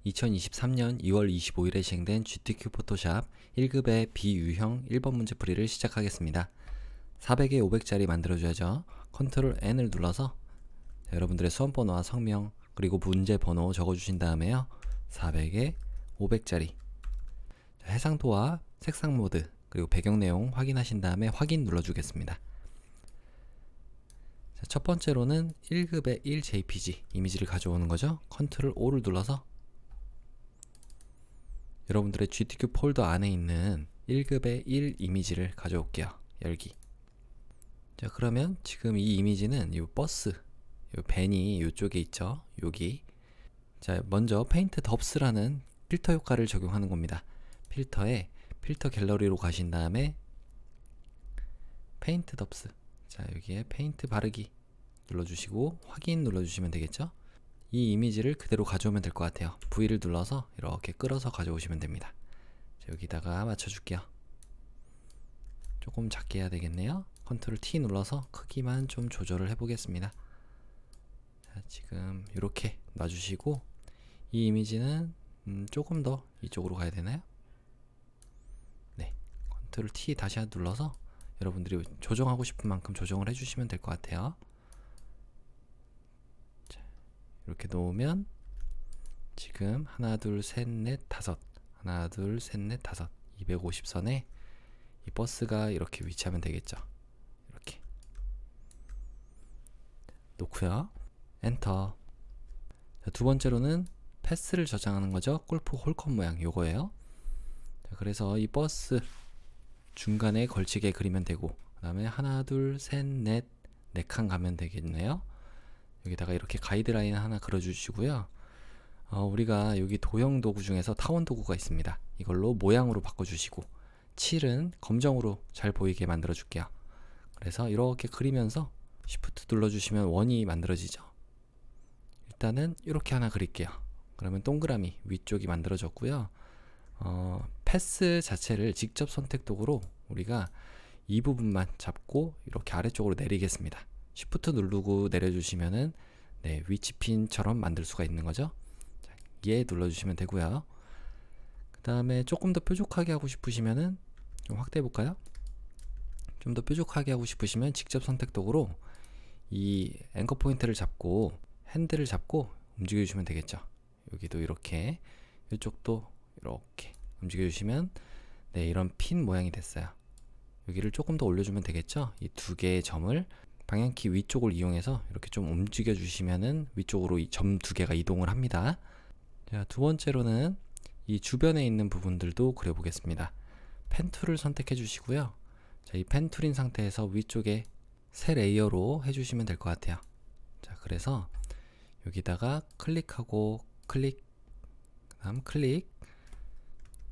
2023년 2월 25일에 시행된 GTQ 포토샵 1급의 비유형 1번 문제 풀이를 시작하겠습니다. 400에 500짜리 만들어줘야죠. 컨트롤 N을 눌러서 여러분들의 수험번호와 성명 그리고 문제 번호 적어주신 다음에요. 400에 500짜리 해상도와 색상 모드 그리고 배경 내용 확인하신 다음에 확인 눌러주겠습니다. 자, 첫 번째로는 1급의 1JPG 이미지를 가져오는 거죠. 컨트롤 O를 눌러서 여러분들의 GTQ 폴더 안에 있는 1급의 1 이미지를 가져올게요. 열기. 자, 그러면 지금 이 이미지는 이 버스, 이 밴이 이쪽에 있죠. 여기. 자, 먼저 페인트 덥스라는 필터 효과를 적용하는 겁니다. 필터에 필터 갤러리로 가신 다음에 페인트 덥스. 자, 여기에 페인트 바르기 눌러주시고 확인 눌러주시면 되겠죠. 이 이미지를 그대로 가져오면 될 것 같아요. V를 눌러서 이렇게 끌어서 가져오시면 됩니다. 자, 여기다가 맞춰줄게요. 조금 작게 해야 되겠네요. 컨트롤 T 눌러서 크기만 좀 조절을 해보겠습니다. 자, 지금 이렇게 놔주시고 이 이미지는 조금 더 이쪽으로 가야 되나요? 네, 컨트롤 T 다시 눌러서 여러분들이 조정하고 싶은 만큼 조정을 해주시면 될 것 같아요. 이렇게 놓으면 지금 하나 둘 셋 넷 다섯 하나 둘 셋 넷 다섯 250선에 이 버스가 이렇게 위치하면 되겠죠. 이렇게 놓고요. 엔터. 자, 두 번째로는 패스를 저장하는 거죠. 골프 홀컵 모양 요거예요. 자, 그래서 이 버스 중간에 걸치게 그리면 되고 그 다음에 하나 둘 셋 넷 네 칸 가면 되겠네요. 여기다가 이렇게 가이드라인 하나 그려주시고요. 우리가 여기 도형 도구 중에서 타원 도구가 있습니다. 이걸로 모양으로 바꿔주시고 칠은 검정으로 잘 보이게 만들어 줄게요. 그래서 이렇게 그리면서 Shift 눌러주시면 원이 만들어지죠. 일단은 이렇게 하나 그릴게요. 그러면 동그라미 위쪽이 만들어졌고요. 패스 자체를 직접 선택 도구로 우리가 이 부분만 잡고 이렇게 아래쪽으로 내리겠습니다. Shift 누르고 내려주시면은 네, 위치핀처럼 만들 수가 있는 거죠. 자, 얘 눌러주시면 되고요. 그 다음에 조금 더 뾰족하게 하고 싶으시면은 좀 확대해 볼까요? 좀 더 뾰족하게 하고 싶으시면 직접 선택 도구로 이 앵커 포인트를 잡고 핸들을 잡고 움직여 주시면 되겠죠. 여기도 이렇게 이쪽도 이렇게 움직여 주시면 네, 이런 핀 모양이 됐어요. 여기를 조금 더 올려주면 되겠죠. 이 두 개의 점을 방향키 위쪽을 이용해서 이렇게 좀 움직여 주시면은 위쪽으로 이 점 두 개가 이동을 합니다. 자, 두 번째로는 이 주변에 있는 부분들도 그려보겠습니다. 펜 툴을 선택해 주시고요. 자, 이 펜 툴인 상태에서 위쪽에 새 레이어로 해주시면 될 것 같아요. 자, 그래서 여기다가 클릭하고 클릭, 그 다음 클릭.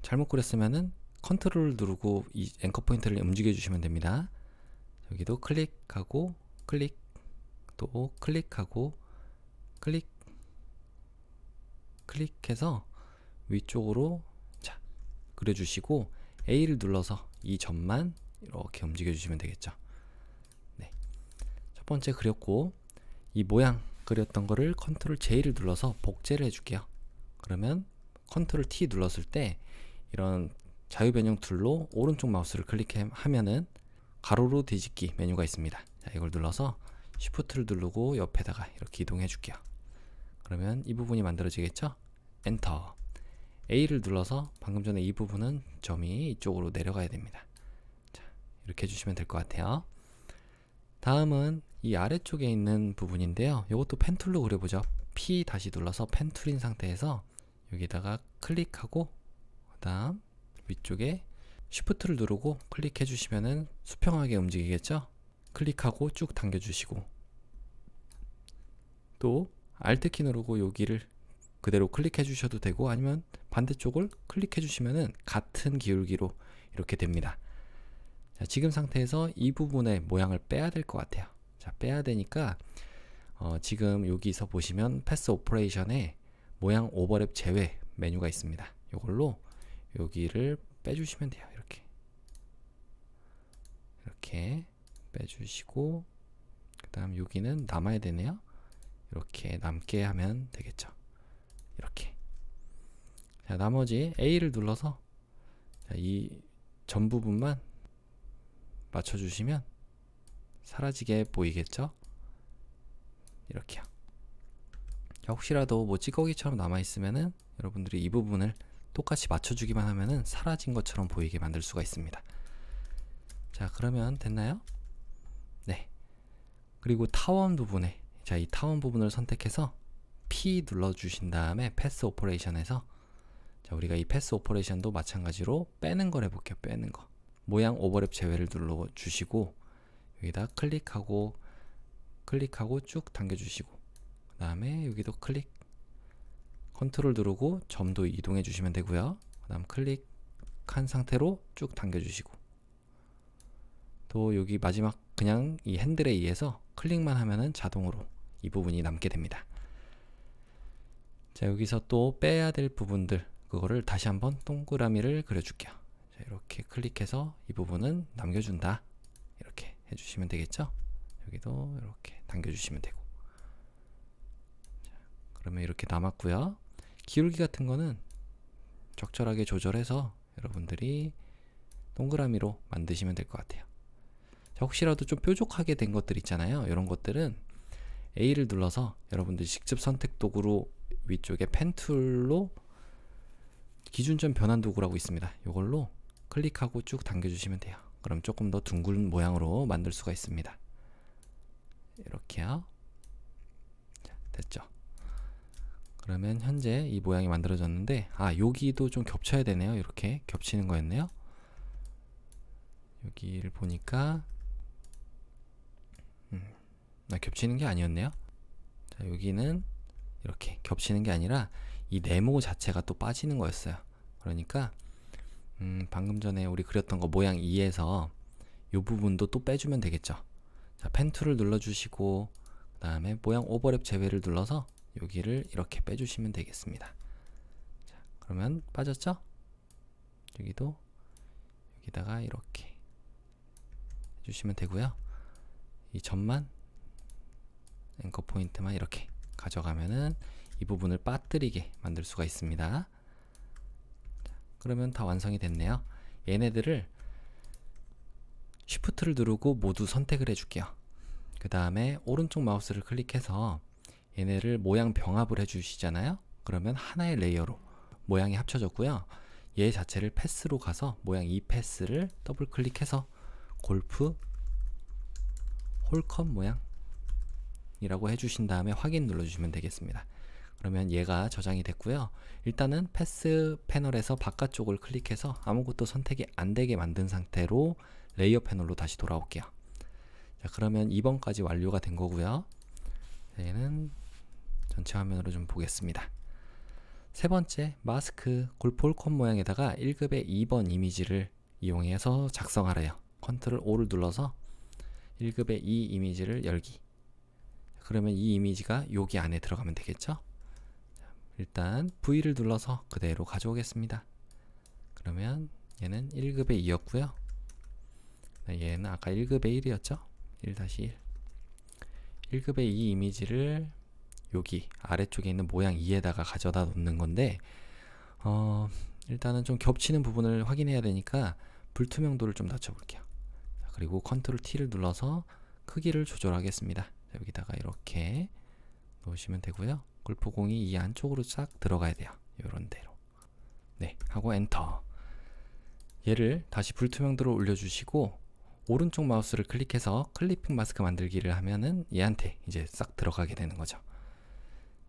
잘못 그렸으면은 컨트롤 누르고 이 앵커 포인트를 움직여 주시면 됩니다. 여기도 클릭하고 클릭, 또 클릭하고 클릭, 클릭해서 위쪽으로 자, 그려주시고 A를 눌러서 이 점만 이렇게 움직여 주시면 되겠죠. 네, 첫 번째 그렸고 이 모양 그렸던 거를 컨트롤 J를 눌러서 복제를 해줄게요. 그러면 컨트롤 T 눌렀을 때 이런 자유 변형 툴로 오른쪽 마우스를 클릭하면은 가로로 뒤집기 메뉴가 있습니다. 자, 이걸 눌러서 Shift를 누르고 옆에다가 이렇게 이동해 줄게요. 그러면 이 부분이 만들어지겠죠? 엔터. A를 눌러서 방금 전에 이 부분은 점이 이쪽으로 내려가야 됩니다. 자, 이렇게 해주시면 될 것 같아요. 다음은 이 아래쪽에 있는 부분인데요. 이것도 펜 툴로 그려보죠. P 다시 눌러서 펜 툴인 상태에서 여기다가 클릭하고 그 다음 위쪽에 Shift를 누르고 클릭해 주시면은 수평하게 움직이겠죠? 클릭하고 쭉 당겨 주시고 또 Alt 키 누르고 여기를 그대로 클릭해 주셔도 되고 아니면 반대쪽을 클릭해 주시면은 같은 기울기로 이렇게 됩니다. 자, 지금 상태에서 이 부분의 모양을 빼야 될 것 같아요. 자, 빼야 되니까 지금 여기서 보시면 패스 오퍼레이션에 모양 오버랩 제외 메뉴가 있습니다. 이걸로 여기를 빼주시면 돼요. 이렇게 빼주시고 그 다음 여기는 남아야 되네요. 이렇게 남게 하면 되겠죠. 이렇게 자, 나머지 A를 눌러서 이 전 부분만 맞춰주시면 사라지게 보이겠죠? 이렇게요. 자, 혹시라도 뭐 찌꺼기처럼 남아있으면은 여러분들이 이 부분을 똑같이 맞춰주기만 하면은 사라진 것처럼 보이게 만들 수가 있습니다. 자, 그러면 됐나요? 네. 그리고 타원 부분에, 자, 이 타원 부분을 선택해서 P 눌러주신 다음에 패스 오퍼레이션에서, 자, 우리가 이 패스 오퍼레이션도 마찬가지로 빼는 걸 해볼게요. 빼는 거. 모양 오버랩 제외를 눌러주시고 여기다 클릭하고 쭉 당겨주시고, 그 다음에 여기도 클릭, 컨트롤 누르고 점도 이동해 주시면 되고요. 그 다음 클릭한 상태로 쭉 당겨주시고, 또 여기 마지막 그냥 이 핸들에 의해서 클릭만 하면은 자동으로 이 부분이 남게 됩니다. 자, 여기서 또 빼야 될 부분들, 그거를 다시 한번 동그라미를 그려줄게요. 자, 이렇게 클릭해서 이 부분은 남겨준다, 이렇게 해주시면 되겠죠. 여기도 이렇게 당겨주시면 되고. 자, 그러면 이렇게 남았고요. 기울기 같은 거는 적절하게 조절해서 여러분들이 동그라미로 만드시면 될 것 같아요. 자, 혹시라도 좀 뾰족하게 된 것들 있잖아요. 이런 것들은 A를 눌러서 여러분들 직접 선택 도구로 위쪽에 펜 툴로 기준점 변환 도구라고 있습니다. 이걸로 클릭하고 쭉 당겨주시면 돼요. 그럼 조금 더 둥근 모양으로 만들 수가 있습니다. 이렇게요. 자, 됐죠. 그러면 현재 이 모양이 만들어졌는데, 아, 여기도 좀 겹쳐야 되네요. 이렇게 겹치는 거였네요. 여기를 보니까 겹치는 게 아니었네요. 자, 여기는 이렇게 겹치는 게 아니라 이 네모 자체가 또 빠지는 거였어요. 그러니까 방금 전에 우리 그렸던 거 모양 2에서 이 부분도 또 빼주면 되겠죠. 자, 펜 툴을 눌러주시고 그 다음에 모양 오버랩 제외를 눌러서 여기를 이렇게 빼주시면 되겠습니다. 자, 그러면 빠졌죠? 여기도 여기다가 이렇게 해주시면 되고요. 이 점만, 앵커 포인트만 이렇게 가져가면은 이 부분을 빠뜨리게 만들 수가 있습니다. 자, 그러면 다 완성이 됐네요. 얘네들을 쉬프트를 누르고 모두 선택을 해줄게요. 그 다음에 오른쪽 마우스를 클릭해서 얘네를 모양 병합을 해주시잖아요. 그러면 하나의 레이어로 모양이 합쳐졌고요. 얘 자체를 패스로 가서 모양 2 패스를 더블 클릭해서 골프 홀컵 모양이라고 해주신 다음에 확인 눌러주시면 되겠습니다. 그러면 얘가 저장이 됐고요. 일단은 패스 패널에서 바깥쪽을 클릭해서 아무것도 선택이 안 되게 만든 상태로 레이어 패널로 다시 돌아올게요. 자, 그러면 2번까지 완료가 된 거고요. 얘는 전체 화면으로 좀 보겠습니다. 세 번째, 마스크 골프 홀컵 모양에다가 1급의 2번 이미지를 이용해서 작성하래요. 컨트롤 O를 눌러서 1급의 2 이미지를 열기. 그러면 이 이미지가 여기 안에 들어가면 되겠죠? 자, 일단 V를 눌러서 그대로 가져오겠습니다. 그러면 얘는 1급의 2였고요. 얘는 아까 1급의 1이었죠? 1-1. 1급의 2 이미지를 여기 아래쪽에 있는 모양 2에다가 가져다 놓는 건데, 일단은 좀 겹치는 부분을 확인해야 되니까 불투명도를 좀 낮춰볼게요. 자, 그리고 컨트롤 T를 눌러서 크기를 조절하겠습니다. 자, 여기다가 이렇게 놓으시면 되고요. 골프공이 이 안쪽으로 싹 들어가야 돼요. 요런 대로. 네, 하고 엔터. 얘를 다시 불투명도로 올려주시고 오른쪽 마우스를 클릭해서 클리핑 마스크 만들기를 하면은 얘한테 이제 싹 들어가게 되는 거죠.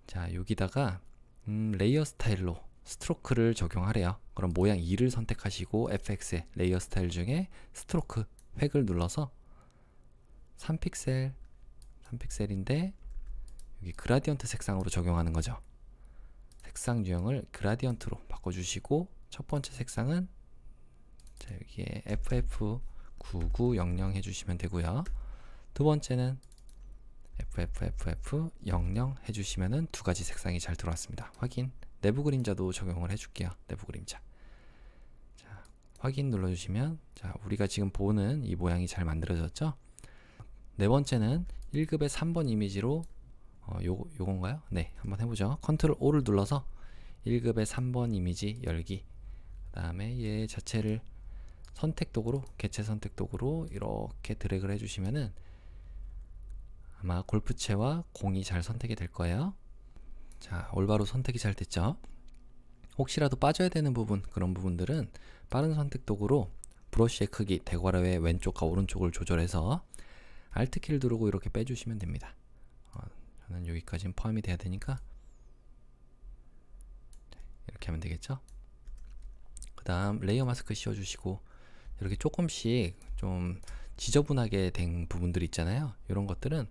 자, 여기다가 레이어 스타일로 스트로크를 적용하래요. 그럼 모양 2를 선택하시고 FX의 레이어 스타일 중에 스트로크 획을 눌러서 3픽셀인데 여기 그라디언트 색상으로 적용하는 거죠. 색상 유형을 그라디언트로 바꿔주시고 첫 번째 색상은 자, 여기에 FF9900 해주시면 되고요. 두 번째는 FFFF00 해주시면은 두 가지 색상이 잘 들어왔습니다. 확인. 내부 그림자도 적용을 해줄게요. 내부 그림자. 자, 확인 눌러주시면 자, 우리가 지금 보는 이 모양이 잘 만들어졌죠? 네 번째는 1급의 3번 이미지로 요건가요? 네, 한번 해보죠. 컨트롤 O를 눌러서 1급의 3번 이미지 열기. 그 다음에 얘 자체를 선택 도구로, 개체 선택 도구로 이렇게 드래그를 해주시면은 아마 골프채와 공이 잘 선택이 될 거예요. 자, 올바로 선택이 잘 됐죠? 혹시라도 빠져야 되는 부분, 그런 부분들은 빠른 선택 도구로 브러쉬의 크기, 대괄호의 왼쪽과 오른쪽을 조절해서 Alt키를 누르고 이렇게 빼주시면 됩니다. 저는 여기까지는 포함이 돼야 되니까 이렇게 하면 되겠죠? 그 다음 레이어 마스크 씌워주시고 이렇게 조금씩 좀 지저분하게 된 부분들이 있잖아요. 이런 것들은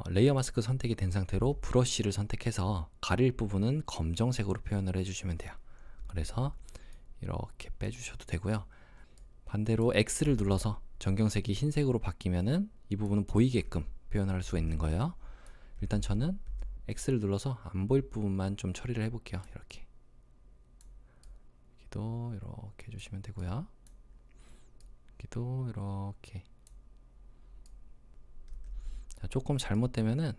레이어 마스크 선택이 된 상태로 브러쉬를 선택해서 가릴 부분은 검정색으로 표현을 해주시면 돼요. 그래서 이렇게 빼주셔도 되고요. 반대로 X를 눌러서 전경색이 흰색으로 바뀌면은 이 부분은 보이게끔 표현할 수 있는 거예요. 일단 저는 X를 눌러서 안 보일 부분만 좀 처리를 해볼게요. 이렇게 여기도 이렇게 해주시면 되고요. 여기도 이렇게. 자, 조금 잘못되면은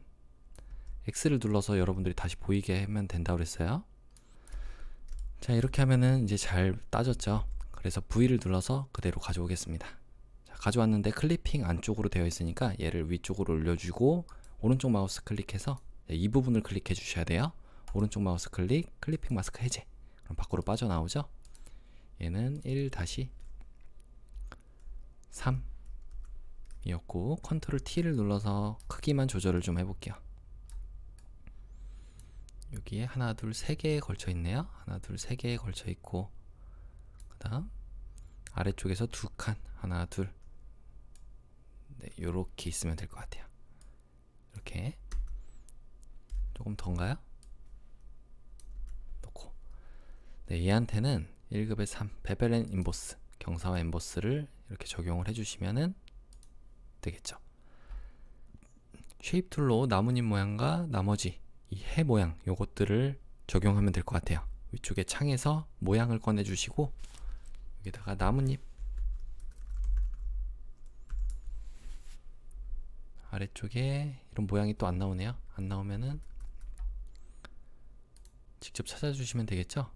X를 눌러서 여러분들이 다시 보이게 하면 된다고 그랬어요. 자, 이렇게 하면은 이제 잘 따졌죠. 그래서 V를 눌러서 그대로 가져오겠습니다. 자, 가져왔는데 클리핑 안쪽으로 되어 있으니까 얘를 위쪽으로 올려주고 오른쪽 마우스 클릭해서 이 부분을 클릭해 주셔야 돼요. 오른쪽 마우스 클릭, 클리핑 마스크 해제. 그럼 밖으로 빠져나오죠. 얘는 1-3 이었고 컨트롤 T를 눌러서 크기만 조절을 좀 해볼게요. 여기에 하나, 둘, 세 개에 걸쳐 있네요. 하나, 둘, 세 개에 걸쳐 있고, 그 다음 아래쪽에서 두 칸, 하나, 둘, 네, 요렇게 있으면 될 것 같아요. 이렇게 조금 더인가요? 놓고, 네, 얘한테는 1급의 3 베벨 앤 인보스, 경사와 엠보스를 이렇게 적용을 해주시면은 되겠죠. 쉐입 툴로 나뭇잎 모양과 나머지 이 해 모양 요것들을 적용하면 될 것 같아요. 위쪽에 창에서 모양을 꺼내 주시고 여기다가 나뭇잎, 아래쪽에 이런 모양이 또 안 나오네요. 안 나오면은 직접 찾아주시면 되겠죠.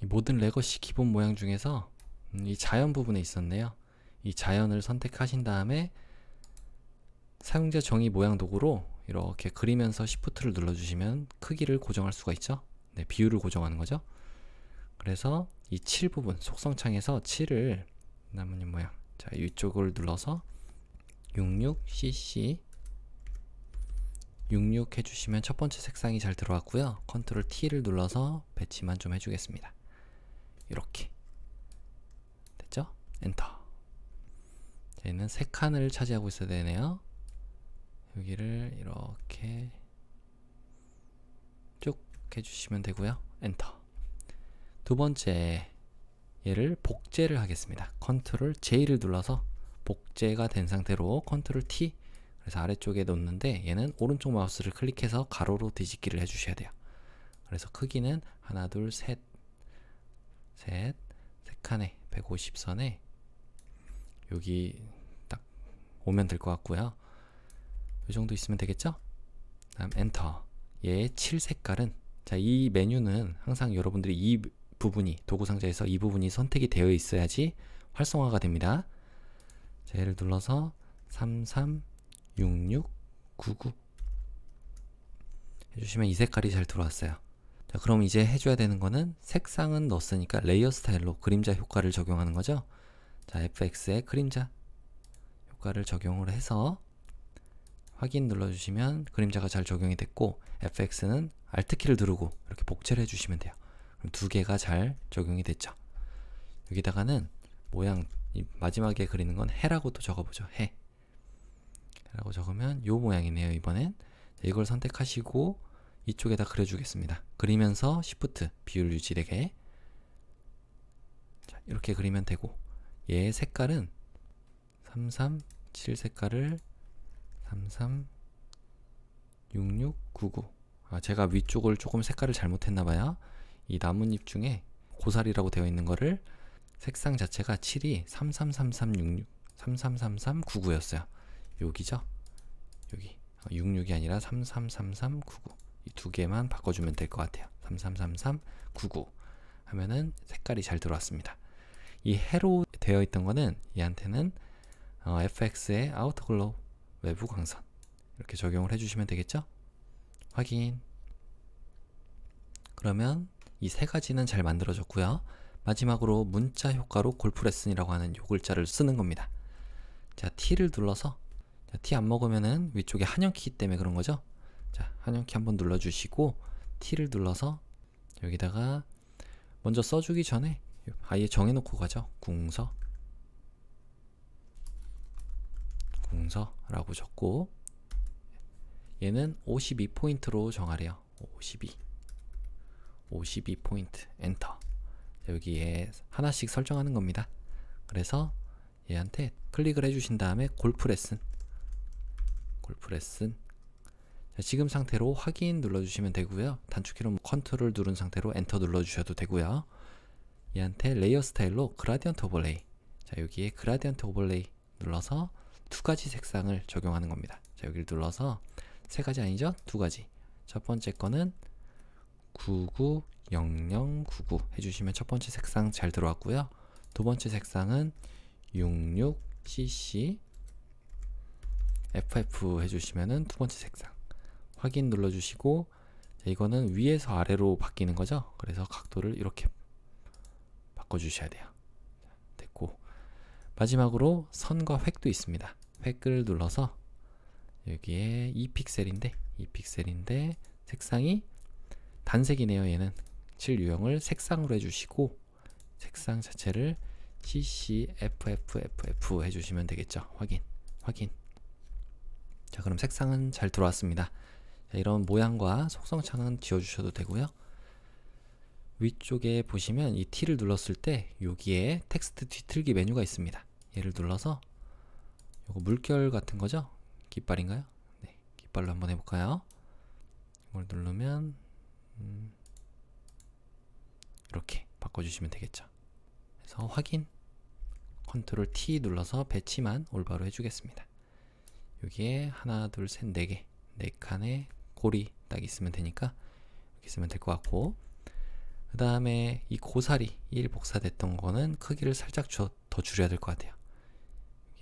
이 모든 레거시 기본 모양 중에서 이 자연 부분에 있었네요. 이 자연을 선택하신 다음에 사용자 정의 모양 도구로 이렇게 그리면서 Shift를 눌러주시면 크기를 고정할 수가 있죠. 네, 비율을 고정하는 거죠. 그래서 이 7 부분, 속성창에서 7을 나뭇잎 모양, 자, 이쪽을 눌러서 66cc 66 해주시면 첫 번째 색상이 잘 들어왔고요. 컨트롤 T를 눌러서 배치만 좀 해주겠습니다. 이렇게 됐죠? 엔터. 얘는 세 칸을 차지하고 있어야 되네요. 여기를 이렇게 쭉 해주시면 되고요. 엔터. 두 번째, 얘를 복제를 하겠습니다. 컨트롤 J를 눌러서 복제가 된 상태로 컨트롤 T, 그래서 아래쪽에 놓는데 얘는 오른쪽 마우스를 클릭해서 가로로 뒤집기를 해주셔야 돼요. 그래서 크기는 하나, 둘, 셋, 세 칸에 150선에 여기 딱 오면 될 것 같고요. 이 정도 있으면 되겠죠? 다음 엔터. 얘의 7 색깔은, 자, 이 메뉴는 항상 여러분들이 이 부분이, 도구 상자에서 이 부분이 선택이 되어 있어야지 활성화가 됩니다. 자, 얘를 눌러서 336699 해주시면 이 색깔이 잘 들어왔어요. 자, 그럼 이제 해줘야 되는 거는 색상은 넣었으니까 레이어 스타일로 그림자 효과를 적용하는 거죠. 자, FX에 그림자 효과를 적용을 해서 확인 눌러주시면 그림자가 잘 적용이 됐고, FX는 Alt키를 누르고 이렇게 복제를 해주시면 돼요. 그럼 두 개가 잘 적용이 됐죠. 여기다가는 모양, 이 마지막에 그리는 건 해라고 또 적어보죠. 해라고 적으면 요 모양이네요. 이번엔 이걸 선택하시고 이쪽에다 그려주겠습니다. 그리면서 Shift 비율 유지되게, 자, 이렇게 그리면 되고, 얘의 색깔은 337 색깔을 336699. 아, 제가 위쪽을 조금 색깔을 잘못했나봐요. 이 나뭇잎 중에 고사리라고 되어 있는 거를 색상 자체가 7이 333366 333399였어요. 여기죠? 여기 66이 아니라 333399. 이 두 개만 바꿔주면 될 것 같아요. 333399 하면은 색깔이 잘 들어왔습니다. 이 해로 되어 있던 거는 얘한테는 FX의 아우터글로우 외부 광선 이렇게 적용을 해주시면 되겠죠? 확인. 그러면 이 세 가지는 잘 만들어졌고요. 마지막으로 문자 효과로 골프 레슨이라고 하는 요 글자를 쓰는 겁니다. 자, T를 눌러서 T 안 먹으면은 위쪽에 한영키 때문에 그런 거죠. 자, 한영키 한번 눌러주시고 T를 눌러서 여기다가 먼저 써주기 전에 아예 정해놓고 가죠. 궁서라고 적고 얘는 52포인트로 정하래요. 52포인트 엔터. 여기에 하나씩 설정하는 겁니다. 그래서 얘한테 클릭을 해주신 다음에 골프 레슨 자, 지금 상태로 확인 눌러주시면 되고요. 단축키로 컨트롤 누른 상태로 엔터 눌러주셔도 되고요. 얘한테 레이어 스타일로 그라디언트 오버레이, 자 여기에 그라디언트 오버레이 눌러서 두 가지 색상을 적용하는 겁니다. 자 여기를 눌러서 세 가지 아니죠? 두 가지. 첫 번째 거는 990099 해주시면 첫 번째 색상 잘 들어왔고요. 두 번째 색상은 66cc FF 해주시면은 두 번째 색상 확인 눌러주시고, 이거는 위에서 아래로 바뀌는 거죠. 그래서 각도를 이렇게 바꿔주셔야 돼요. 됐고, 마지막으로 선과 획도 있습니다. 획을 눌러서 여기에 2픽셀인데 색상이 단색이네요. 얘는 7 유형을 색상으로 해주시고 색상 자체를 CCFFFF 해주시면 되겠죠. 확인. 자, 그럼 색상은 잘 들어왔습니다. 자, 이런 모양과 속성창은 지워주셔도 되고요. 위쪽에 보시면 이 T를 눌렀을 때 여기에 텍스트 뒤틀기 메뉴가 있습니다. 얘를 눌러서 요거 물결 같은 거죠? 깃발인가요? 네, 깃발로 한번 해볼까요? 이걸 누르면 이렇게 바꿔주시면 되겠죠. 그래서 확인, 컨트롤 T 눌러서 배치만 올바로 해주겠습니다. 여기에 하나, 둘, 셋, 네 개, 네 칸의 고리 딱 있으면 되니까 이렇게 쓰면 될 것 같고, 그 다음에 이 고사리 1 복사됐던 거는 크기를 살짝 더 줄여야 될 것 같아요.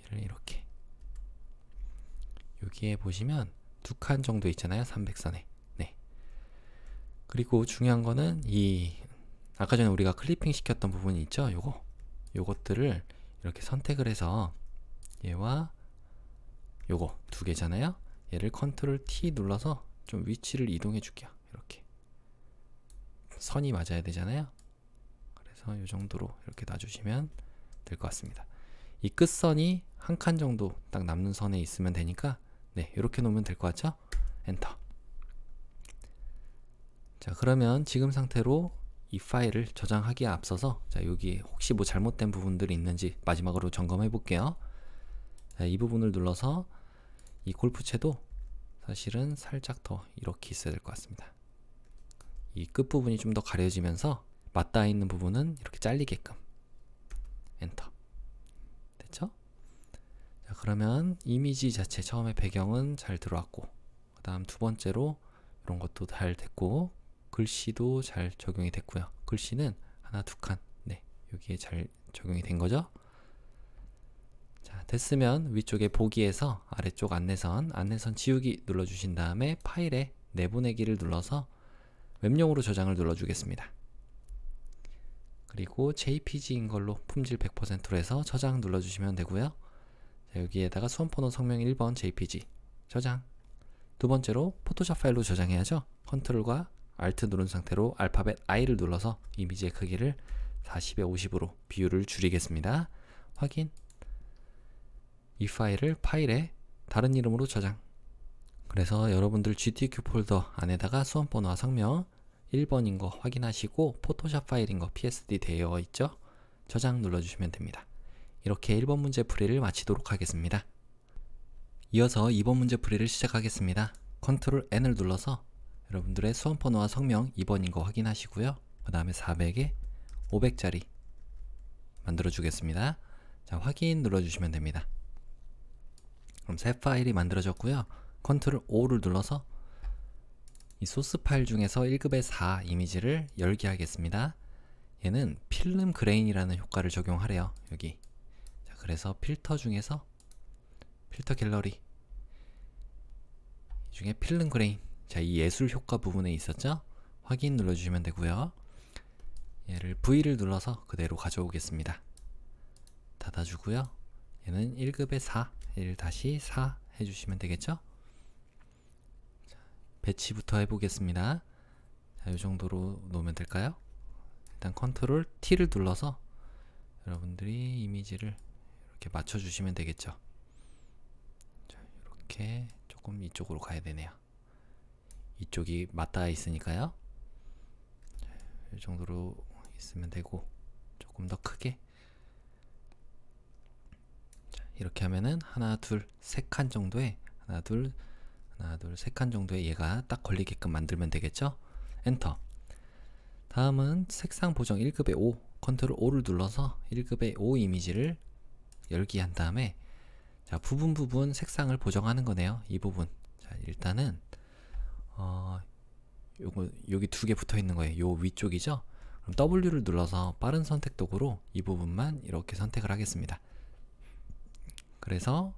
여기를 이렇게, 여기에 보시면 두 칸 정도 있잖아요. 300선에. 네. 그리고 중요한 거는 이 아까 전에 우리가 클리핑 시켰던 부분이 있죠. 요것들을 이렇게 선택을 해서 얘와 요거 두 개잖아요. 얘를 컨트롤 T 눌러서 좀 위치를 이동해 줄게요. 이렇게 선이 맞아야 되잖아요. 그래서 요 정도로 이렇게 놔주시면 될 것 같습니다. 이 끝선이 한 칸 정도 딱 남는 선에 있으면 되니까 네, 이렇게 놓으면 될 것 같죠? 엔터. 자, 그러면 지금 상태로 이 파일을 저장하기에 앞서서 자, 여기 혹시 뭐 잘못된 부분들이 있는지 마지막으로 점검해 볼게요. 자, 이 부분을 눌러서 이 골프채도 사실은 살짝 더 이렇게 있어야 될 것 같습니다. 이 끝부분이 좀 더 가려지면서 맞닿아 있는 부분은 이렇게 잘리게끔 엔터. 됐죠? 자, 그러면 이미지 자체 처음에 배경은 잘 들어왔고, 그 다음 두 번째로 이런 것도 잘 됐고, 글씨도 잘 적용이 됐고요. 글씨는 하나, 두 칸, 네, 여기에 잘 적용이 된 거죠. 자, 됐으면 위쪽에 보기에서 아래쪽 안내선 지우기 눌러주신 다음에 파일에 내보내기를 눌러서 웹용으로 저장을 눌러주겠습니다. 그리고 JPG인 걸로 품질 100%로 해서 저장 눌러주시면 되고요. 자, 여기에다가 수험번호 성명 1번 JPG 저장. 두 번째로 포토샵 파일로 저장해야죠. 컨트롤과 Alt 누른 상태로 알파벳 I를 눌러서 이미지의 크기를 40에 50으로 비율을 줄이겠습니다. 확인. 이 파일을 파일에 다른 이름으로 저장. 그래서 여러분들 GTQ 폴더 안에다가 수험번호와 성명 1번인 거 확인하시고 포토샵 파일인 거 PSD 되어 있죠? 저장 눌러주시면 됩니다. 이렇게 1번 문제 풀이를 마치도록 하겠습니다. 이어서 2번 문제 풀이를 시작하겠습니다. 컨트롤 N을 눌러서 여러분들의 수험번호와 성명 2번인 거 확인하시고요. 그 다음에 400에 500짜리 만들어 주겠습니다. 자, 확인 눌러주시면 됩니다. 그럼 새 파일이 만들어졌고요. 컨트롤 O를 눌러서 이 소스 파일 중에서 1급의 4 이미지를 열게 하겠습니다. 얘는 필름 그레인이라는 효과를 적용하래요. 여기. 자, 그래서 필터 중에서 필터 갤러리 이 중에 필름 그레인, 자, 이 예술 효과 부분에 있었죠? 확인 눌러주시면 되고요. 얘를 V를 눌러서 그대로 가져오겠습니다. 닫아주고요. 얘는 1급의 4, 1-4 해주시면 되겠죠? 자, 배치부터 해보겠습니다. 자, 이 정도로 놓으면 될까요? 일단 컨트롤 T를 눌러서 여러분들이 이미지를 이렇게 맞춰주시면 되겠죠? 자, 이렇게 조금 이쪽으로 가야 되네요. 이쪽이 맞닿아 있으니까요. 자, 이 정도로 있으면 되고, 조금 더 크게. 자, 이렇게 하면은 하나, 둘, 세 칸 정도에 하나, 둘, 세 칸 정도에 얘가 딱 걸리게끔 만들면 되겠죠? 엔터. 다음은 색상 보정 1급의 5, 컨트롤 5를 눌러서 1급의 5 이미지를 열기 한 다음에, 자, 부분 색상을 보정하는 거네요. 이 부분. 자, 일단은 여기 두 개 붙어 있는 거예요. 요 위쪽이죠? 그럼 W를 눌러서 빠른 선택 도구로 이 부분만 이렇게 선택을 하겠습니다. 그래서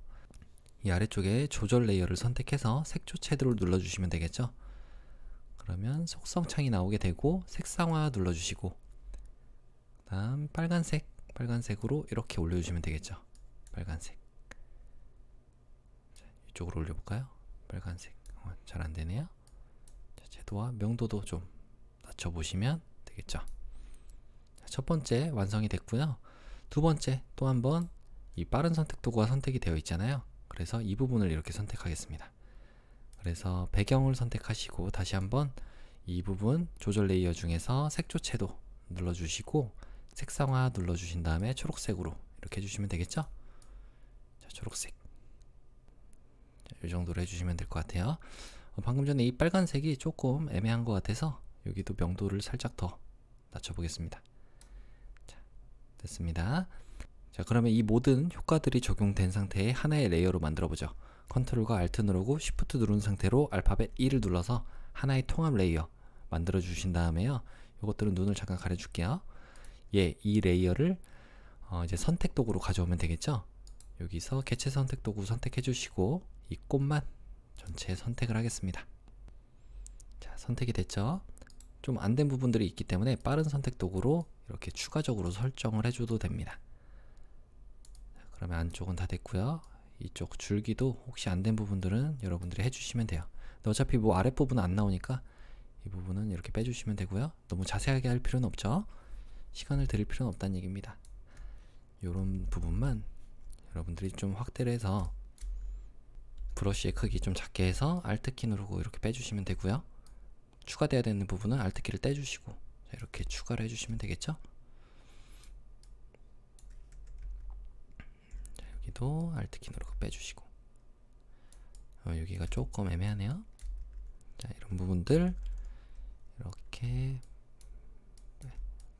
이 아래쪽에 조절 레이어를 선택해서 색조 섀도우를 눌러주시면 되겠죠? 그러면 속성 창이 나오게 되고 색상화 눌러주시고, 그 다음 빨간색으로 이렇게 올려주시면 되겠죠? 빨간색. 자, 이쪽으로 올려볼까요? 빨간색. 잘 안되네요. 채도와 명도도 좀 낮춰보시면 되겠죠? 자, 첫 번째 완성이 됐고요. 두 번째 또 한번 이 빠른 선택 도구가 선택이 되어 있잖아요. 그래서 이 부분을 이렇게 선택하겠습니다. 그래서 배경을 선택하시고 다시 한번 이 부분 조절 레이어 중에서 색조 채도 눌러주시고 색상화 눌러주신 다음에 초록색으로 이렇게 해주시면 되겠죠? 자, 초록색. 자, 이 정도로 해주시면 될 것 같아요. 방금 전에 이 빨간색이 조금 애매한 것 같아서 여기도 명도를 살짝 더 낮춰보겠습니다. 자, 됐습니다. 자, 그러면 이 모든 효과들이 적용된 상태의 하나의 레이어로 만들어보죠. 컨트롤과 Alt 누르고 Shift 누른 상태로 알파벳 E를 눌러서 하나의 통합 레이어 만들어 주신 다음에요. 이것들은 눈을 잠깐 가려줄게요. 이 레이어를 이제 선택 도구로 가져오면 되겠죠. 여기서 개체 선택 도구 선택해 주시고 이 꽃만 전체 선택을 하겠습니다. 자, 선택이 됐죠. 좀 안 된 부분들이 있기 때문에 빠른 선택 도구로 이렇게 추가적으로 설정을 해줘도 됩니다. 자, 그러면 안쪽은 다 됐고요. 이쪽 줄기도 혹시 안 된 부분들은 여러분들이 해주시면 돼요. 근데 어차피 뭐 아랫부분은 안 나오니까 이 부분은 이렇게 빼주시면 되고요. 너무 자세하게 할 필요는 없죠. 시간을 들일 필요는 없다는 얘기입니다. 이런 부분만 여러분들이 좀 확대를 해서 브러쉬의 크기 좀 작게 해서 Alt키 누르고 이렇게 빼주시면 되고요. 추가되어야 되는 부분은 Alt키를 떼주시고 자, 이렇게 추가를 해주시면 되겠죠. 자, 여기도 Alt키 누르고 빼주시고 여기가 조금 애매하네요. 자, 이런 부분들 이렇게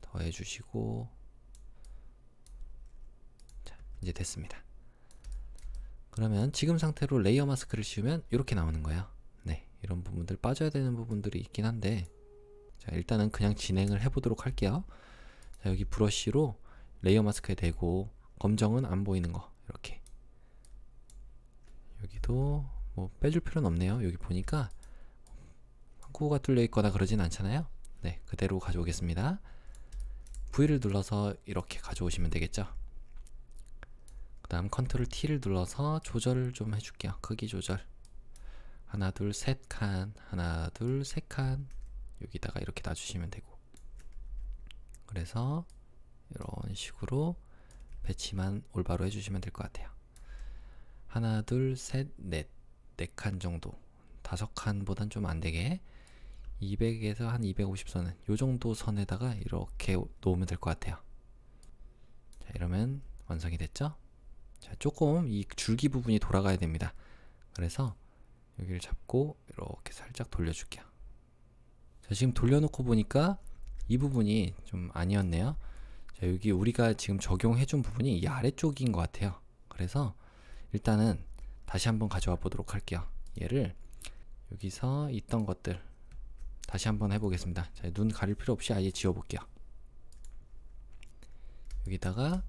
더해주시고 자, 이제 됐습니다. 그러면 지금 상태로 레이어 마스크를 씌우면 이렇게 나오는 거예요. 네, 이런 부분들 빠져야 되는 부분들이 있긴 한데 자, 일단은 그냥 진행을 해보도록 할게요. 자, 여기 브러쉬로 레이어 마스크에 대고 검정은 안 보이는 거 이렇게 여기도 뭐 빼줄 필요는 없네요. 여기 보니까 한국어가 뚫려 있거나 그러진 않잖아요. 네, 그대로 가져오겠습니다. V를 눌러서 이렇게 가져오시면 되겠죠. 그 다음 컨트롤 T를 눌러서 조절을 좀 해줄게요. 크기 조절. 하나, 둘, 셋 칸, 하나, 둘, 세 칸. 여기다가 이렇게 놔주시면 되고. 그래서 이런 식으로 배치만 올바로 해주시면 될 것 같아요. 하나, 둘, 셋, 넷. 4칸 정도. 5칸보단 좀 안되게 200에서 한 250선은 요 정도 선에다가 이렇게 놓으면 될 것 같아요. 자, 이러면 완성이 됐죠? 자, 조금 이 줄기 부분이 돌아가야 됩니다. 그래서 여기를 잡고 이렇게 살짝 돌려줄게요. 자, 지금 돌려놓고 보니까 이 부분이 좀 아니었네요. 자, 여기 우리가 지금 적용해준 부분이 이 아래쪽인 것 같아요. 그래서 일단은 다시 한번 가져와 보도록 할게요. 얘를 여기서 있던 것들 다시 한번 해보겠습니다. 자, 눈 가릴 필요 없이 아예 지워볼게요. 여기다가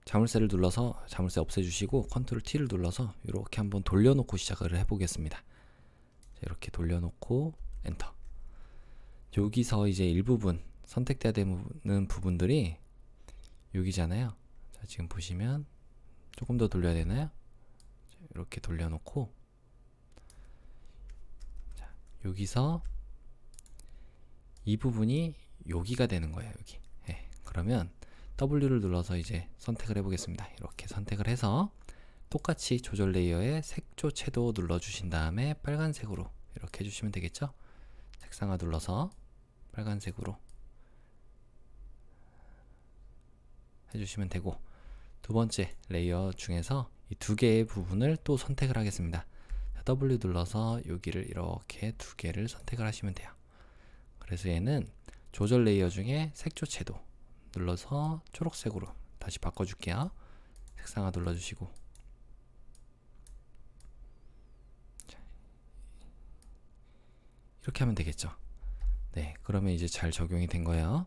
자물쇠를 눌러서 자물쇠 없애주시고 컨트롤 T를 눌러서 이렇게 한번 돌려놓고 시작을 해보겠습니다. 자, 이렇게 돌려놓고 엔터. 여기서 이제 일부분 선택돼야 되는 부분들이 여기잖아요. 자, 지금 보시면 조금 더 돌려야 되나요? 자, 이렇게 돌려놓고 자, 여기서 이 부분이 여기가 되는 거예요. 여기. 네, 그러면 W를 눌러서 이제 선택을 해보겠습니다. 이렇게 선택을 해서 똑같이 조절 레이어에 색조 채도 눌러주신 다음에 빨간색으로 이렇게 해주시면 되겠죠? 색상화 눌러서 빨간색으로 해주시면 되고, 두 번째 레이어 중에서 이 두 개의 부분을 또 선택을 하겠습니다. W 눌러서 여기를 이렇게 두 개를 선택을 하시면 돼요. 그래서 얘는 조절 레이어 중에 색조 채도 눌러서 초록색으로 다시 바꿔줄게요. 색상화 눌러주시고 자, 이렇게 하면 되겠죠. 네, 그러면 이제 잘 적용이 된 거예요.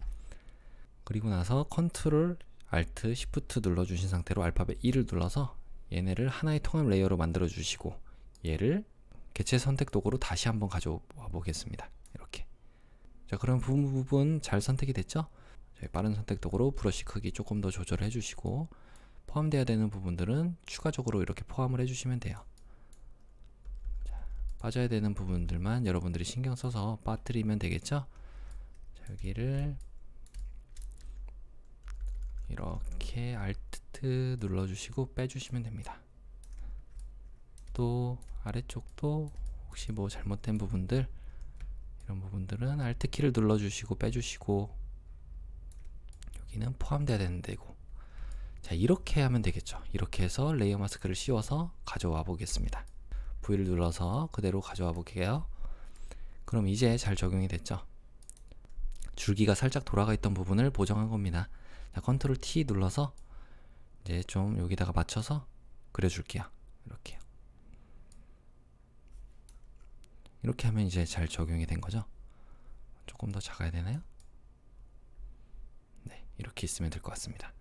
그리고 나서 컨트롤 Alt Shift 눌러주신 상태로 알파벳 E를 눌러서 얘네를 하나의 통합 레이어로 만들어 주시고 얘를 개체 선택 도구로 다시 한번 가져와 보겠습니다. 이렇게. 자, 그럼 부분 잘 선택이 됐죠? 빠른 선택 도구로 브러쉬 크기 조금 더 조절해 주시고 포함되어야 되는 부분들은 추가적으로 이렇게 포함을 해주시면 돼요. 자, 빠져야 되는 부분들만 여러분들이 신경 써서 빠뜨리면 되겠죠? 자, 여기를 이렇게 Alt 눌러주시고 빼주시면 됩니다. 또 아래쪽도 혹시 뭐 잘못된 부분들, 이런 부분들은 Alt 키를 눌러주시고 빼주시고 여기는 포함되어야 되는 데고. 자, 이렇게 하면 되겠죠. 이렇게 해서 레이어 마스크를 씌워서 가져와 보겠습니다. V를 눌러서 그대로 가져와 볼게요. 그럼 이제 잘 적용이 됐죠. 줄기가 살짝 돌아가 있던 부분을 보정한 겁니다. 자, 컨트롤 T 눌러서 이제 좀 여기다가 맞춰서 그려줄게요. 이렇게요. 이렇게 하면 이제 잘 적용이 된 거죠. 조금 더 작아야 되나요? 네, 이렇게 있으면 될 것 같습니다.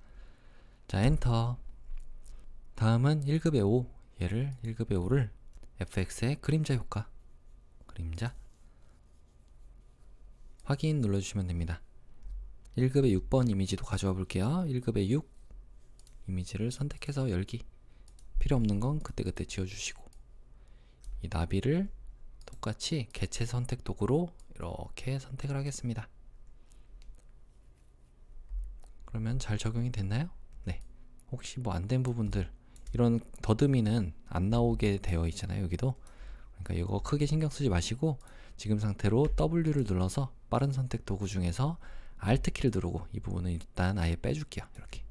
자, 엔터. 다음은 1급의 5, 얘를 1급의 5를 FX의 그림자 효과, 그림자 확인 눌러주시면 됩니다. 1급의 6번 이미지도 가져와 볼게요. 1급의 6 이미지를 선택해서 열기, 필요 없는 건 그때그때 지워주시고, 이 나비를 똑같이 개체 선택 도구로 이렇게 선택을 하겠습니다. 그러면 잘 적용이 됐나요? 네. 혹시 뭐 안 된 부분들, 이런 더듬이는 안 나오게 되어 있잖아요. 여기도. 그러니까 이거 크게 신경 쓰지 마시고 지금 상태로 W를 눌러서 빠른 선택 도구 중에서 Alt 키를 누르고 이 부분은 일단 아예 빼줄게요. 이렇게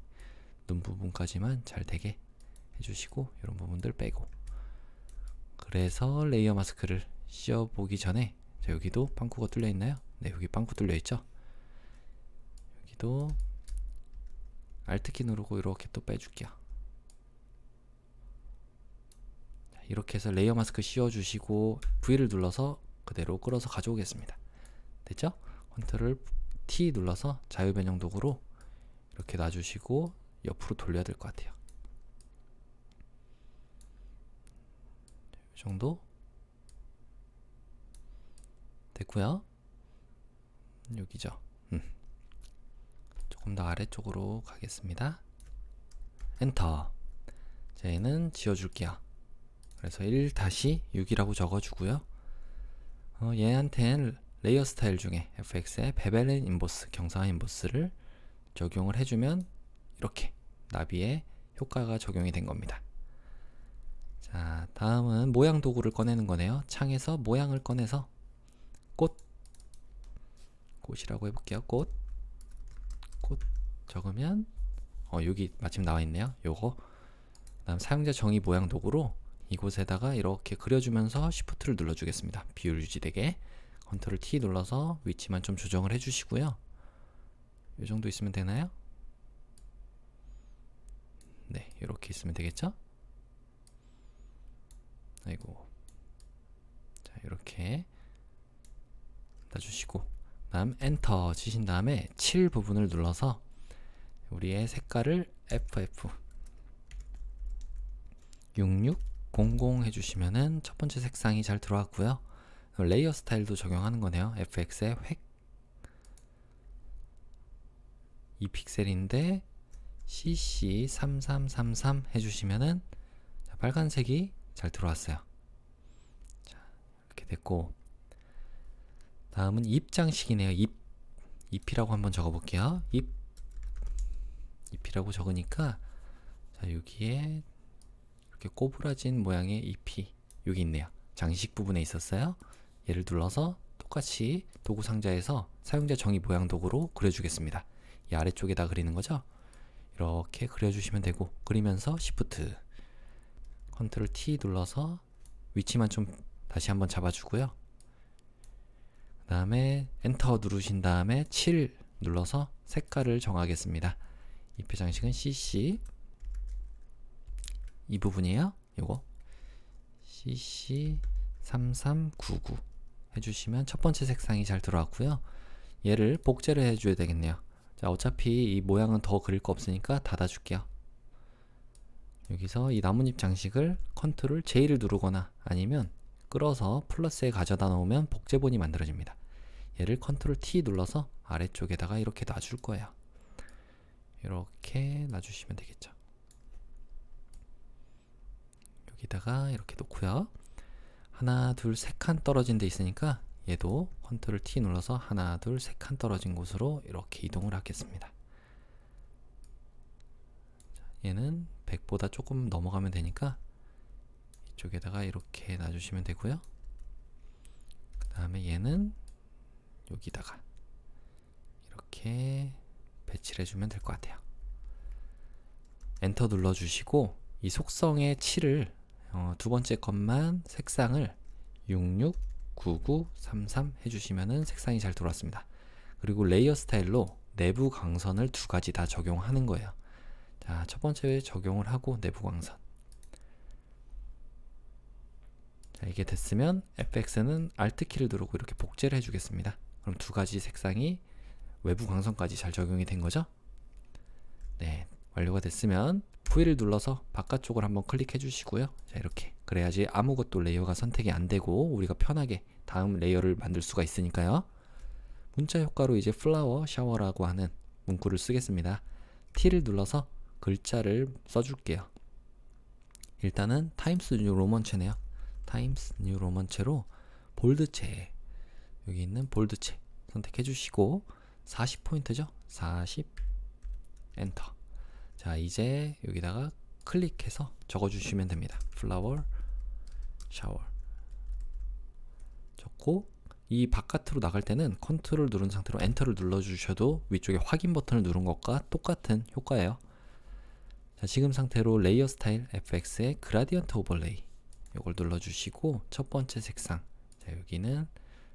눈 부분까지만 잘 되게 해주시고 이런 부분들 빼고, 그래서 레이어 마스크를 씌워보기 전에, 자, 여기도 빵꾸가 뚫려 있나요? 네, 여기 빵꾸 뚫려 있죠. 여기도 Alt 키 누르고 이렇게 또 빼줄게요. 자, 이렇게 해서 레이어 마스크 씌워주시고 V를 눌러서 그대로 끌어서 가져오겠습니다. 됐죠? 컨트롤 T 눌러서 자유 변형 도구로 이렇게 놔주시고 옆으로 돌려야 될 것 같아요. 이 정도 됐고요. 여기죠. 조금 더 아래쪽으로 가겠습니다. 엔터. 자, 얘는 지워줄게요. 그래서 1-6이라고 적어주고요. 얘한텐 레이어 스타일 중에 FX의 베벨 앤 인보스, 경사화 인보스를 적용을 해주면 이렇게 나비의 효과가 적용이 된 겁니다. 자, 다음은 모양 도구를 꺼내는 거네요. 창에서 모양을 꺼내서 꽃이라고 해볼게요. 꽃 적으면 여기 마침 나와 있네요. 요거. 다음 사용자 정의 모양 도구로 이곳에다가 이렇게 그려주면서 Shift를 눌러주겠습니다. 비율 유지되게. 컨트롤 T 눌러서 위치만 좀 조정을 해주시고요. 이 정도 있으면 되나요? 네, 이렇게 있으면 되겠죠? 아이고. 자, 이렇게 놔주시고 다음 엔터 치신 다음에 7 부분을 눌러서 우리의 색깔을 FF 6600 해주시면은 첫 번째 색상이 잘 들어왔고요. 레이어 스타일도 적용하는 거네요. FX의 획 이 픽셀인데 CC3333 해주시면은 빨간색이 잘 들어왔어요. 자, 이렇게 됐고 다음은 잎 장식이네요. 잎이라고 한번 적어볼게요. 잎이라고 적으니까 자, 여기에 이렇게 꼬부라진 모양의 잎이 여기 있네요. 장식 부분에 있었어요. 얘를 눌러서 똑같이 도구 상자에서 사용자 정의 모양 도구로 그려주겠습니다. 이 아래쪽에다 그리는 거죠. 이렇게 그려주시면 되고 그리면서 Shift Ctrl T 눌러서 위치만 좀 다시 한번 잡아주고요. 그 다음에 엔터 누르신 다음에 7 눌러서 색깔을 정하겠습니다. 잎의 장식은 CC 이 부분이에요. 요거 CC3399 해주시면 첫 번째 색상이 잘 들어왔고요. 얘를 복제를 해줘야 되겠네요. 자, 어차피 이 모양은 더 그릴 거 없으니까 닫아줄게요. 여기서 이 나뭇잎 장식을 컨트롤 J를 누르거나 아니면 끌어서 플러스에 가져다 놓으면 복제본이 만들어집니다. 얘를 컨트롤 T 눌러서 아래쪽에다가 이렇게 놔줄 거예요. 이렇게 놔주시면 되겠죠. 여기다가 이렇게 놓고요. 하나, 둘, 세 칸 떨어진 데 있으니까 얘도 컨트롤 T 눌러서 하나, 둘, 세 칸 떨어진 곳으로 이렇게 이동을 하겠습니다. 얘는 100보다 조금 넘어가면 되니까 이쪽에다가 이렇게 놔주시면 되고요. 그 다음에 얘는 여기다가 이렇게 배치를 해주면 될 것 같아요. 엔터 눌러주시고 이 속성의 7을 두 번째 것만 색상을 669933 해주시면은 색상이 잘 들어왔습니다. 그리고 레이어 스타일로 내부 광선을 두 가지 다 적용하는 거예요. 자, 첫 번째 적용을 하고 내부 광선. 자, 이게 됐으면 FX는 Alt 키를 누르고 이렇게 복제를 해주겠습니다. 그럼 두 가지 색상이 외부 광선까지 잘 적용이 된 거죠? 네, 완료가 됐으면 V를 눌러서 바깥쪽을 한번 클릭해 주시고요. 자, 이렇게 그래야지 아무것도 레이어가 선택이 안 되고 우리가 편하게 다음 레이어를 만들 수가 있으니까요. 문자 효과로 이제 플라워 샤워라고 하는 문구를 쓰겠습니다. T를 눌러서 글자를 써줄게요. 일단은 타임스 뉴 로먼체네요. 타임스 뉴 로먼체로 볼드체, 여기 있는 볼드체 선택해 주시고 40포인트죠? 40 엔터. 자, 이제 여기다가 클릭해서 적어주시면 됩니다. 플라워 샤워 적고 이 바깥으로 나갈 때는 컨트롤 누른 상태로 엔터를 눌러주셔도 위쪽에 확인 버튼을 누른 것과 똑같은 효과예요. 자, 지금 상태로 레이어 스타일 FX의 그라디언트 오버레이 이걸 눌러주시고 첫 번째 색상, 자, 여기는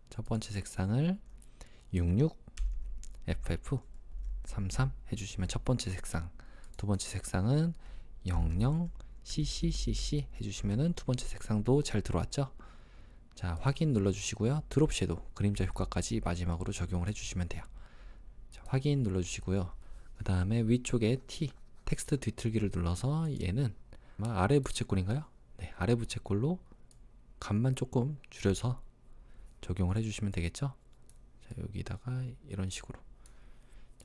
첫 번째 색상을 66 FF 33 해주시면 첫 번째 색상, 두 번째 색상은 00 CCCC 해주시면은 두 번째 색상도 잘 들어왔죠. 자, 확인 눌러주시고요. 드롭 섀도우 그림자 효과까지 마지막으로 적용을 해주시면 돼요. 자, 확인 눌러주시고요. 그 다음에 위쪽에 T 텍스트 뒤틀기를 눌러서 얘는 아마 아래 부채꼴인가요? 네, 아래 부채꼴로 값만 조금 줄여서 적용을 해주시면 되겠죠. 자, 여기다가 이런 식으로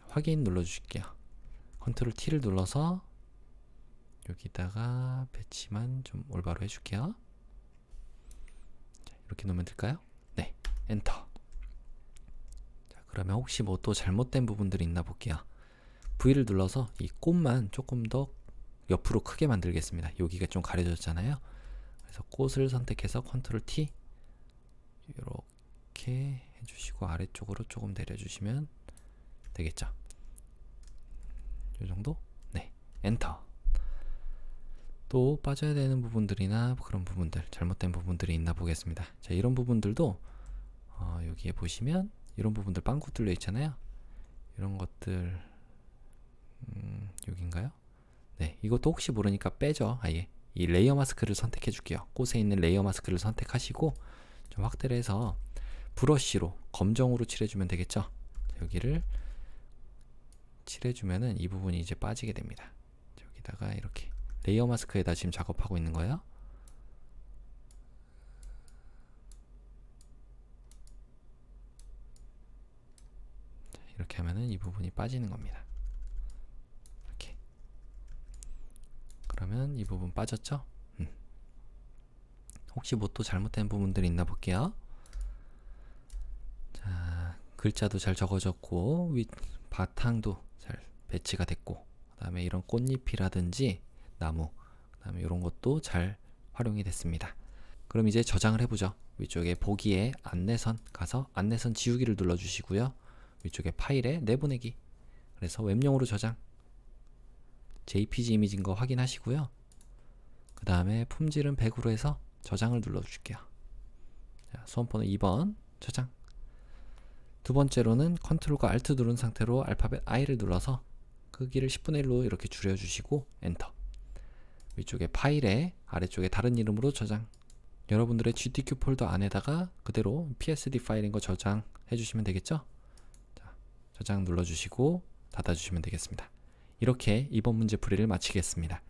확인 눌러주실게요. 컨트롤 T를 눌러서 여기다가 배치만 좀 올바로 해줄게요. 자, 이렇게 놓으면 될까요? 네, 엔터. 자, 그러면 혹시 뭐 또 잘못된 부분들이 있나 볼게요. V를 눌러서 이 꽃만 조금 더 옆으로 크게 만들겠습니다. 여기가 좀 가려졌잖아요. 그래서 꽃을 선택해서 컨트롤 T 이렇게 해주시고 아래쪽으로 조금 내려주시면 되겠죠. 이 정도? 네, 엔터. 또 빠져야 되는 부분들이나 그런 부분들, 잘못된 부분들이 있나 보겠습니다. 자, 이런 부분들도 여기에 보시면 이런 부분들 빵꾸 뚫려 있잖아요. 이런 것들 여긴가요? 네, 이것도 혹시 모르니까 빼죠. 아예 이 레이어 마스크를 선택해 줄게요. 꽃에 있는 레이어 마스크를 선택하시고 좀 확대를 해서 브러쉬로 검정으로 칠해주면 되겠죠. 여기를 칠해주면은 이 부분이 이제 빠지게 됩니다. 여기다가 이렇게 레이어 마스크에다 지금 작업하고 있는 거예요. 이렇게 하면은 이 부분이 빠지는 겁니다. 이렇게. 그러면 이 부분 빠졌죠? 혹시 뭐 또 잘못된 부분들이 있나 볼게요. 자, 글자도 잘 적어졌고 바탕도 잘 배치가 됐고, 그 다음에 이런 꽃잎이라든지 나무, 그 다음에 이런 것도 잘 활용이 됐습니다. 그럼 이제 저장을 해보죠. 위쪽에 보기에 안내선 가서 안내선 지우기를 눌러주시고요. 위쪽에 파일에 내보내기, 그래서 웹용으로 저장, JPG 이미지인 거 확인하시고요. 그 다음에 품질은 100으로 해서 저장을 눌러줄게요. 자, 수험번호 2번 저장. 두 번째로는 컨트롤과 알트 누른 상태로 알파벳 I를 눌러서 크기를 10분의 1로 이렇게 줄여주시고 엔터. 위쪽에 파일에 아래쪽에 다른 이름으로 저장. 여러분들의 GTQ 폴더 안에다가 그대로 PSD 파일인 거 저장해 주시면 되겠죠? 자, 저장 눌러주시고 닫아주시면 되겠습니다. 이렇게 이번 문제 풀이를 마치겠습니다.